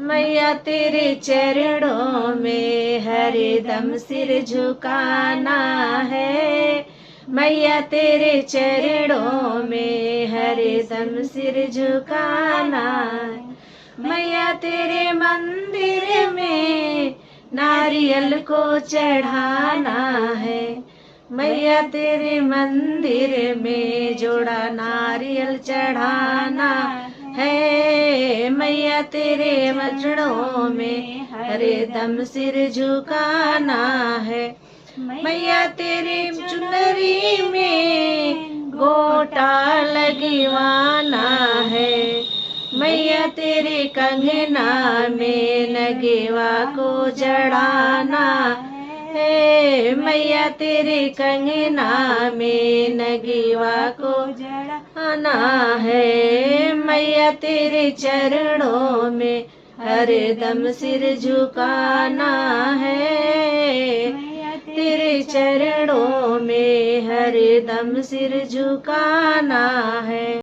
मैया तेरे चरणों में हरदम सिर झुकाना है। मैया तेरे चरणों में हरदम सिर झुकाना है। मैया तेरे मंदिर में नारियल को चढ़ाना है। मैया तेरे मंदिर में जोड़ा नारियल चढ़ाना है। मैया तेरे चरणों में हरदम सिर झुकाना है। मैया तेरे चुनरी में गोटा लगवाना है। मैया तेरे कंगना में नगेवा को जड़ाना है। मैया तेरे कंगना में नगेवा को जड़ाना है। मैया तेरे चरणों में हरदम सिर झुकाना है। तेरे चरणों में हरदम सिर झुकाना है।